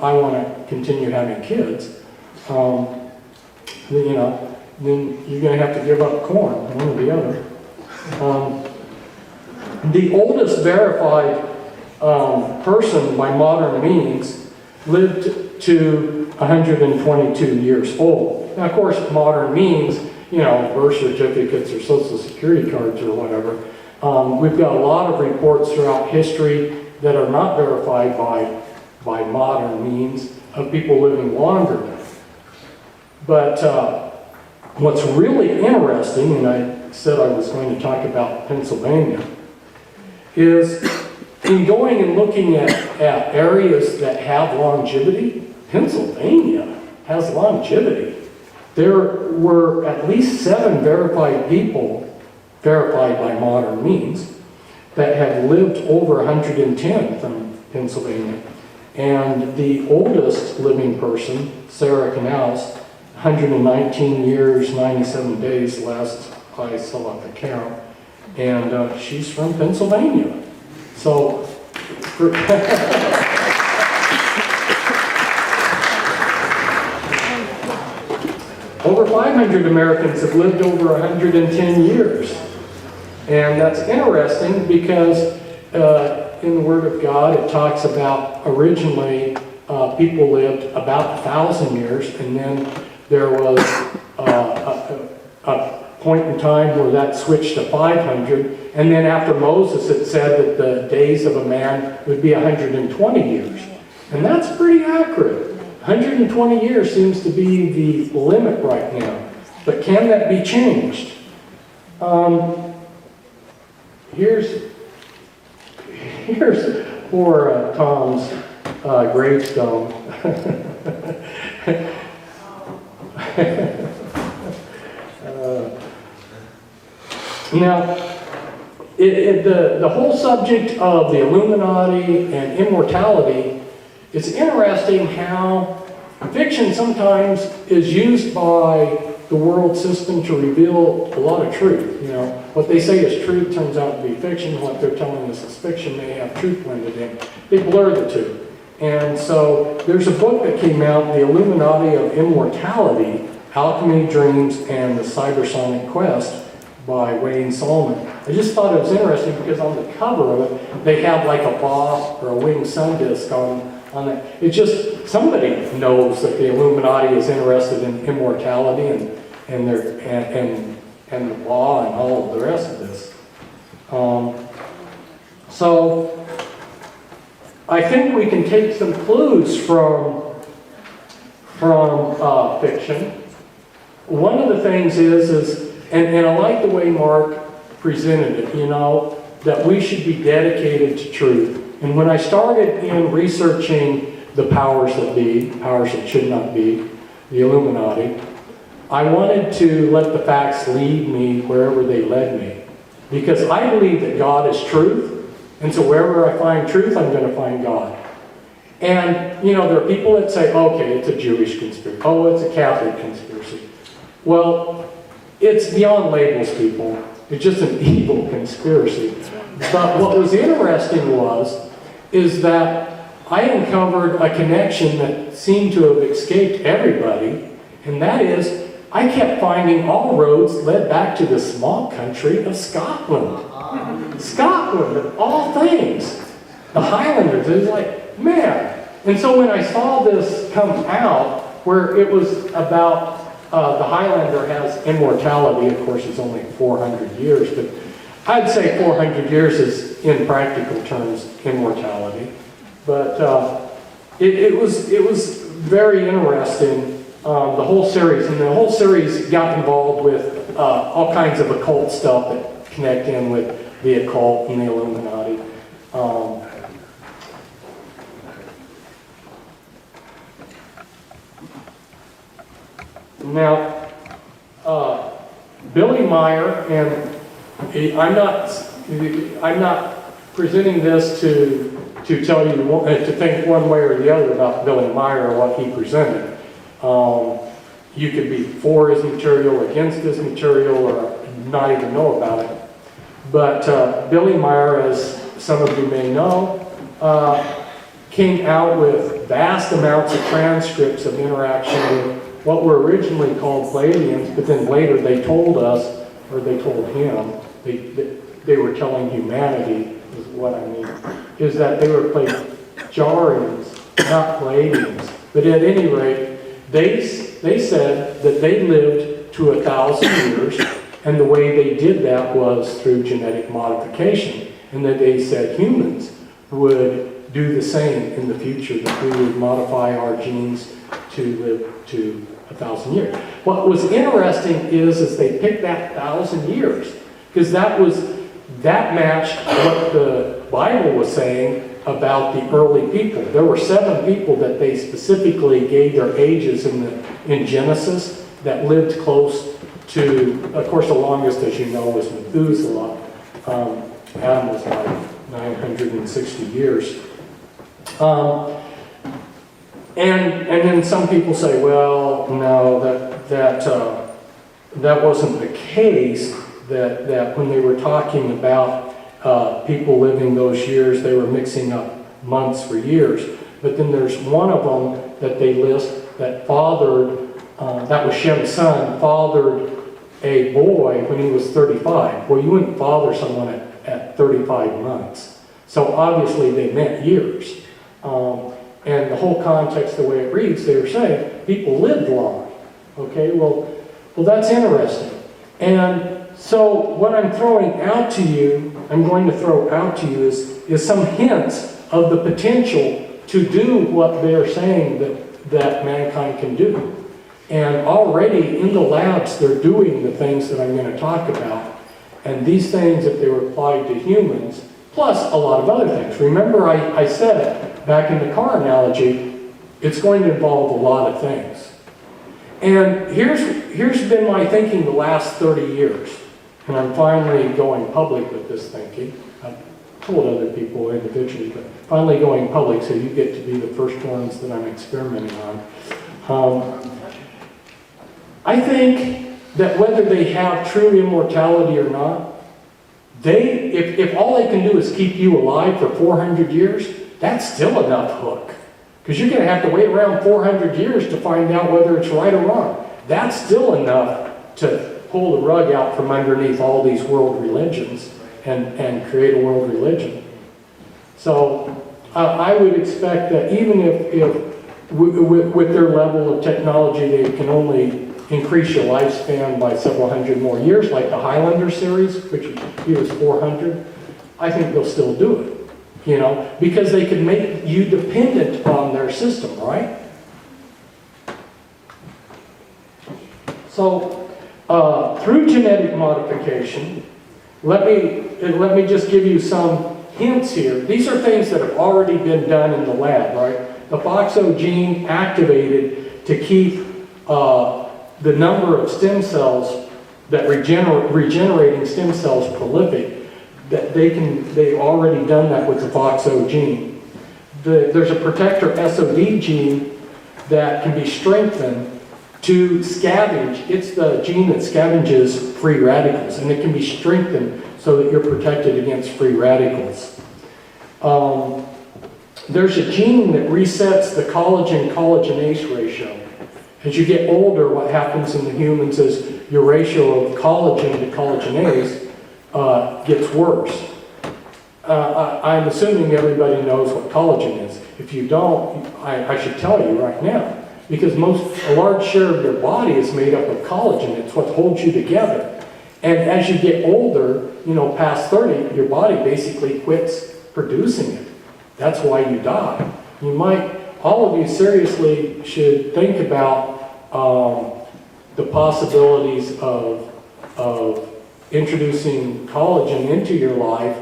I want to continue having kids, then you're going to have to give up corn, one or the other. The oldest verified person by modern means lived to 122 years old. Now, of course, modern means, birth certificates or social security cards or whatever. We've got a lot of reports throughout history that are not verified by modern means of people living longer. But what's really interesting, and I said I was going to talk about Pennsylvania, is in going and looking at areas that have longevity, Pennsylvania has longevity. There were at least 7 verified people, verified by modern means, that have lived over 110 from Pennsylvania. And the oldest living person, Sarah Canals, 119 years, 97 days last I saw at the count. And she's from Pennsylvania. So, over 500 Americans have lived over 110 years. And that's interesting because in the Word of God it talks about originally people lived about 1,000 years, and then there was a point in time where that switched to 500, and then after Moses it said that the days of a man would be 120 years. And that's pretty accurate. 120 years seems to be the limit right now. But can that be changed? Here's poor Tom's gravestone. Now, the whole subject of the Illuminati and immortality, it's interesting how fiction sometimes is used by the world system to reveal a lot of truth. What they say is truth turns out to be fiction. What they're telling us is fiction. They have truth blended in. They blur the two. And so there's a book that came out, The Illuminati of Immortality, Alchemy, Dreams, and the Cybersonic Quest by Wayne Solomon. I just thought it was interesting because on the cover of it, they have like a boss or a winged sun disk on it. It's just, somebody knows that the Illuminati is interested in immortality and the law and all of the rest of this. So I think we can take some clues from fiction. One of the things is and I like the way Mark presented it, that we should be dedicated to truth. And when I started in researching the powers that be, powers that should not be, the Illuminati, I wanted to let the facts lead me wherever they led me. Because I believe that God is truth, and so wherever I find truth, I'm going to find God. And, there are people that say, okay, it's a Jewish conspiracy. Oh, it's a Catholic conspiracy. Well, it's beyond labels, people. It's just an evil conspiracy. But what was interesting is that I uncovered a connection that seemed to have escaped everybody, and that is, I kept finding all roads led back to the small country of Scotland. Scotland, of all things. The Highlanders, it was like, man. And so when I saw this come out, where it was about the Highlander has immortality, of course it's only 400 years, but I'd say 400 years is, in practical terms, immortality. But it was very interesting, the whole series. And the whole series got involved with all kinds of occult stuff that connect in with the occult and the Illuminati. Now, Billy Meyer, and I'm not presenting this to tell you to think one way or the other about Billy Meyer or what he presented. You could be for his material, against his material, or not even know about it. But Billy Meyer, as some of you may know, came out with vast amounts of transcripts of interaction with what were originally called Pleiadians, but then later they told us, or they told him, they were telling humanity, is what I mean, is that they were Pleiadians, not Pleiadians. But at any rate, they said that they lived to 1,000 years, and the way they did that was through genetic modification, and that they said humans would do the same in the future, that we would modify our genes to live to 1,000 years. What was interesting is they picked that 1,000 years, because that matched what the Bible was saying about the early people. There were 7 people that they specifically gave their ages in Genesis that lived close to, of course, the longest, as you know, was Methuselah. Adam was like 960 years. And then some people say, well, no, that wasn't the case, that when they were talking about people living those years, they were mixing up months for years. But then there's one of them that they list that fathered, that was Shem's son, fathered a boy when he was 35. Well, you wouldn't father someone at 35 months. So obviously they meant years. And the whole context, the way it reads, they were saying people lived long. Okay, well that's interesting. And so what I'm throwing out to you, I'm going to throw out to you is some hints of the potential to do what they're saying that mankind can do. And already in the labs, they're doing the things that I'm going to talk about. And these things, if they were applied to humans, plus a lot of other things. Remember I said back in the car analogy, it's going to involve a lot of things. And here's been my thinking the last 30 years. And I'm finally going public with this thinking. I've told other people individually, but finally going public, so you get to be the first ones that I'm experimenting on. I think that whether they have true immortality or not, if all they can do is keep you alive for 400 years, that's still enough hook. Because you're going to have to wait around 400 years to find out whether it's right or wrong. That's still enough to pull the rug out from underneath all these world religions and create a world religion. So I would expect that even if with their level of technology, they can only increase your lifespan by several hundred more years, like the Highlander series, which he was 400, I think they'll still do it, because they can make you dependent on their system, right? So, through genetic modification, let me just give you some hints here. These are things that have already been done in the lab, right? The FOXO gene activated to keep the number of stem cells that regenerating stem cells prolific, that they've already done that with the FOXO gene. There's a protector SOD gene that can be strengthened to scavenge. It's the gene that scavenges free radicals, and it can be strengthened so that you're protected against free radicals. There's a gene that resets the collagen-collagenase ratio. As you get older, what happens in the humans is your ratio of collagen to collagenase gets worse. I'm assuming everybody knows what collagen is. If you don't, I should tell you right now, because a large share of your body is made up of collagen. It's what holds you together. And as you get older, past 30, your body basically quits producing it. That's why you die. All of you seriously should think about the possibilities of introducing collagen into your life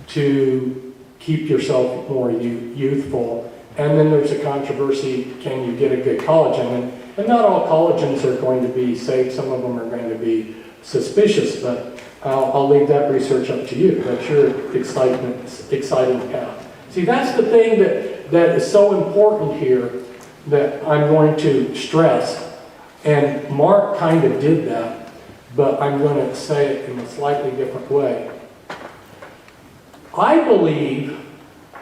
to keep yourself more youthful. And then there's a controversy, can you get a good collagen? And not all collagens are going to be safe. Some of them are going to be suspicious, but I'll leave that research up to you. That's your exciting path. See, that's the thing that is so important here that I'm going to stress. And Mark kind of did that, but I'm going to say it in a slightly different way. I believe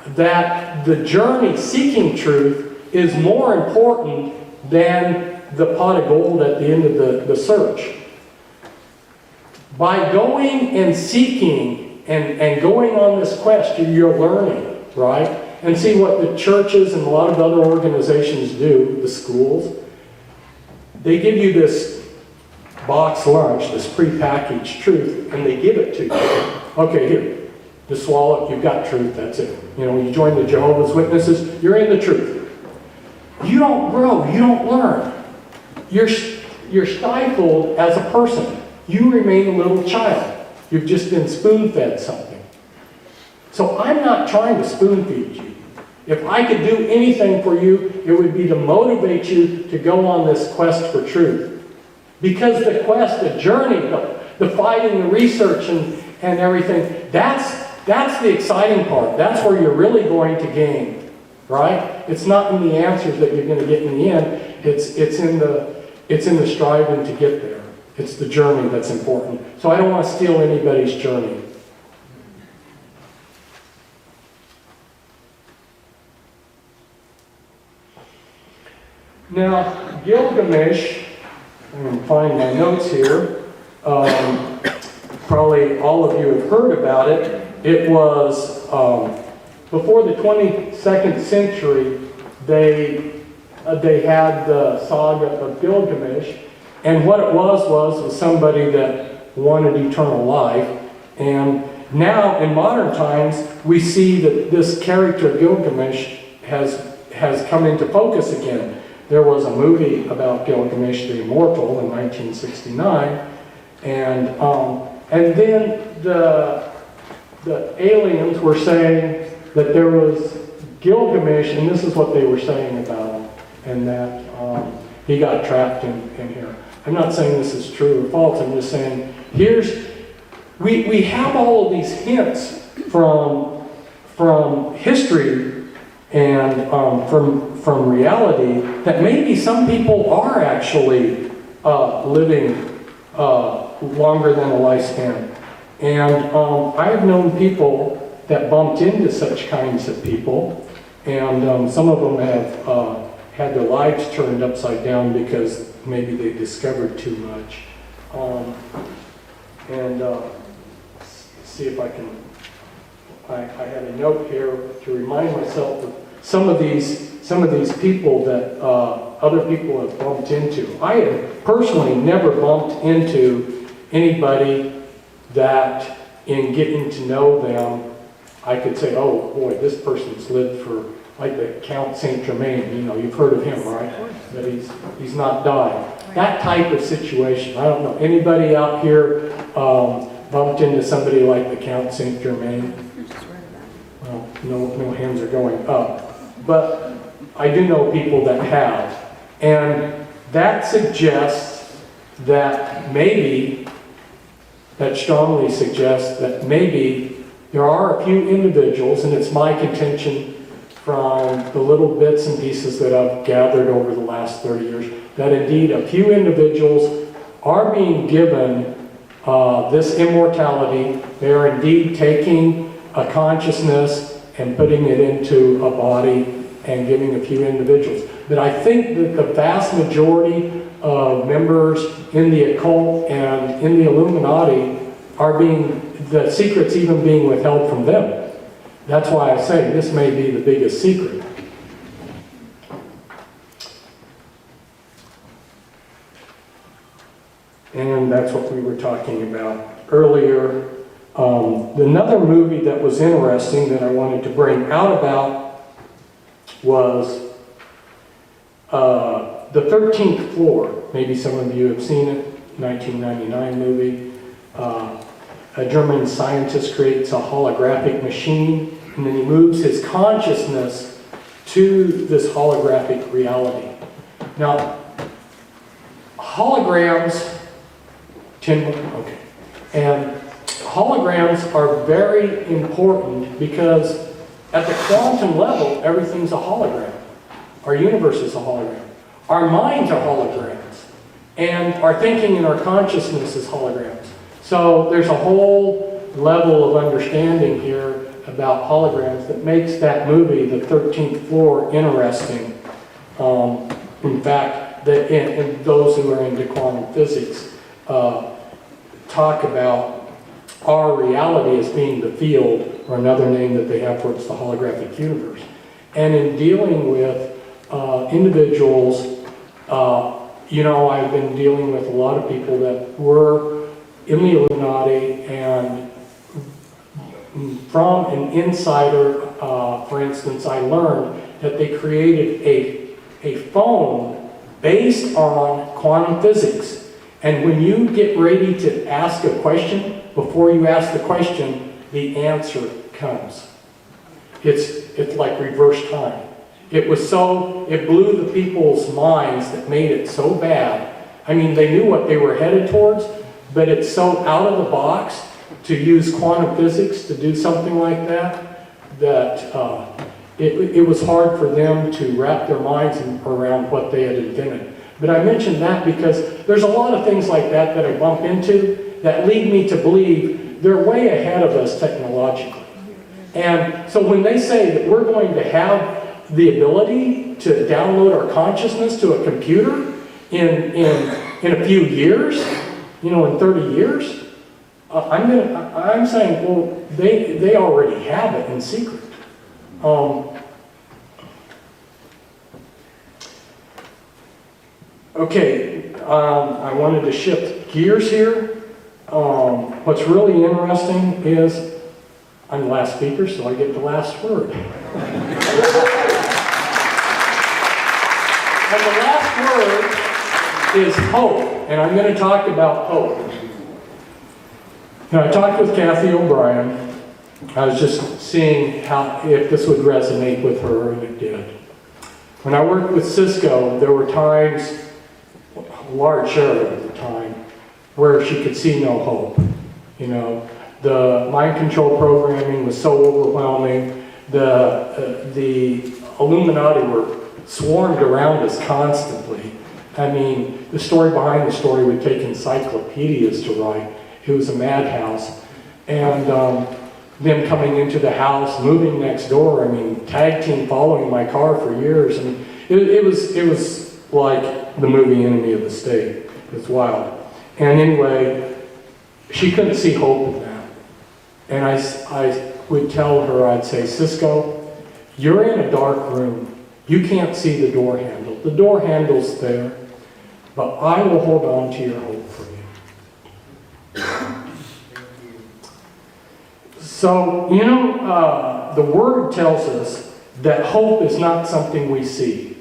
that the journey seeking truth is more important than the pot of gold at the end of the search. By going and seeking and going on this quest, you're learning, right? And see what the churches and a lot of other organizations do, the schools, they give you this box lunch, this prepackaged truth, and they give it to you. Okay, here, just swallow it, you've got truth, that's it. You join the Jehovah's Witnesses, you're in the truth. You don't grow, you don't learn. You're stifled as a person. You remain a little child. You've just been spoon-fed something. So I'm not trying to spoon-feed you. If I could do anything for you, it would be to motivate you to go on this quest for truth. Because the quest, the journey, the fighting, the research, and everything, that's the exciting part. That's where you're really going to gain, right? It's not in the answers that you're going to get in the end. It's in the striving to get there. It's the journey that's important. So I don't want to steal anybody's journey. Now, Gilgamesh, I'm going to find my notes here. Probably all of you have heard about it. It was before the 22nd century, they had the saga of Gilgamesh. And what it was somebody that wanted eternal life. And now, in modern times, we see that this character Gilgamesh has come into focus again. There was a movie about Gilgamesh the Immortal in 1969, and then the aliens were saying that there was Gilgamesh, and this is what they were saying about him, and that he got trapped in here. I'm not saying this is true or false. I'm just saying we have all of these hints from history and from reality that maybe some people are actually living longer than a lifespan. And I've known people that bumped into such kinds of people, and some of them have had their lives turned upside down because maybe they discovered too much. See if I can. I had a note here to remind myself of some of these people that other people have bumped into. I have personally never bumped into anybody that, in getting to know them, I could say, oh boy, this person's lived for, like the Count Saint Germain, you've heard of him, right? That he's not died. That type of situation. I don't know. Anybody out here bumped into somebody like the Count Saint Germain? Well, no hands are going up. But I do know people that have. And that suggests that strongly suggests that maybe there are a few individuals, and it's my contention from the little bits and pieces that I've gathered over the last 30 years, that indeed a few individuals are being given this immortality. They are indeed taking a consciousness and putting it into a body and giving a few individuals. But I think that the vast majority of members in the occult and in the Illuminati are the secret's even being withheld from them. That's why I say this may be the biggest secret. And that's what we were talking about earlier. Another movie that was interesting that I wanted to bring out about was The 13th Floor. Maybe some of you have seen it, 1999 movie. A German scientist creates a holographic machine, and then he moves his consciousness to this holographic reality. Now, holograms, okay, and holograms are very important because at the quantum level, everything's a hologram. Our universe is a hologram. Our minds are holograms, and our thinking and our consciousness is holograms. So there's a whole level of understanding here about holograms that makes that movie, The 13th Floor, interesting. In fact, and those who are into quantum physics talk about our reality as being the field, or another name that they have for it's the holographic universe. And in dealing with individuals, I've been dealing with a lot of people that were in the Illuminati, and from an insider, for instance, I learned that they created a phone based on quantum physics. And when you get ready to ask a question, before you ask the question, the answer comes. It's like reverse time. It blew the people's minds that made it so bad. I mean, they knew what they were headed towards, but it's so out of the box to use quantum physics to do something like that, it was hard for them to wrap their minds around what they had invented. But I mentioned that because there's a lot of things like that I bump into that lead me to believe they're way ahead of us technologically. And so when they say that we're going to have the ability to download our consciousness to a computer in a few years, in 30 years, I'm saying, well, they already have it in secret. Okay, I wanted to shift gears here. What's really interesting is I'm the last speaker, so I get the last word. And the last word is hope, and I'm going to talk about hope. Now, I talked with Kathy O'Brien. I was just seeing if this would resonate with her, and it did. When I worked with Cisco, there were times, a large share of the time, where she could see no hope. The mind control programming was so overwhelming. The Illuminati were swarmed around us constantly. I mean, the story behind the story would take encyclopedias to write. It was a madhouse. And them coming into the house, moving next door, I mean, tag team following my car for years. I mean, it was like the movie Enemy of the State. It was wild. And anyway, she couldn't see hope in that. And I would tell her, I'd say, Cisco, you're in a dark room. You can't see the door handle. The door handle's there, but I will hold on to your hope for you. So, the Word tells us that hope is not something we see,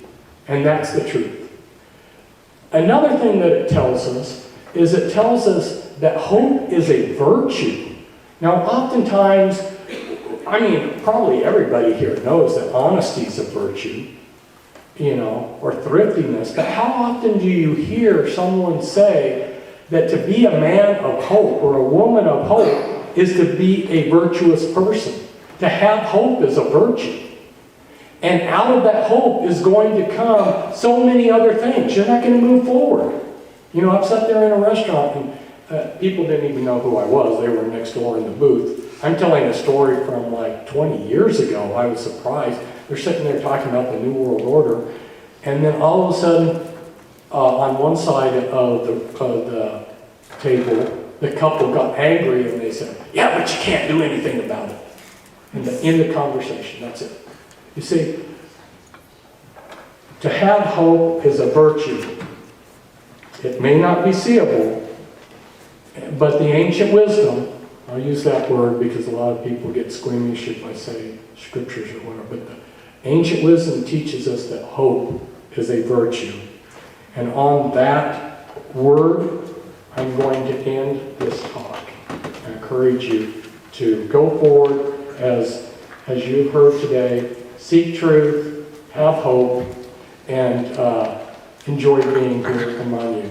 and that's the truth. Another thing that it tells us is it tells us that hope is a virtue. Now, oftentimes, I mean, probably everybody here knows that honesty is a virtue, or thriftiness, but how often do you hear someone say that to be a man of hope or a woman of hope is to be a virtuous person? To have hope is a virtue. And out of that hope is going to come so many other things. You're not going to move forward. I've sat there in a restaurant and people didn't even know who I was. They were next door in the booth. I'm telling a story from like 20 years ago. I was surprised. They're sitting there talking about the New World Order. And then all of a sudden, on one side of the table, the couple got angry and they said, yeah, but you can't do anything about it. And end the conversation, that's it. You see, to have hope is a virtue. It may not be seeable, but the ancient wisdom, I'll use that word because a lot of people get squeamish if I say scriptures or whatever, but the ancient wisdom teaches us that hope is a virtue. And on that word, I'm going to end this talk. I encourage you to go forward as you've heard today, seek truth, have hope, and enjoy being here among you.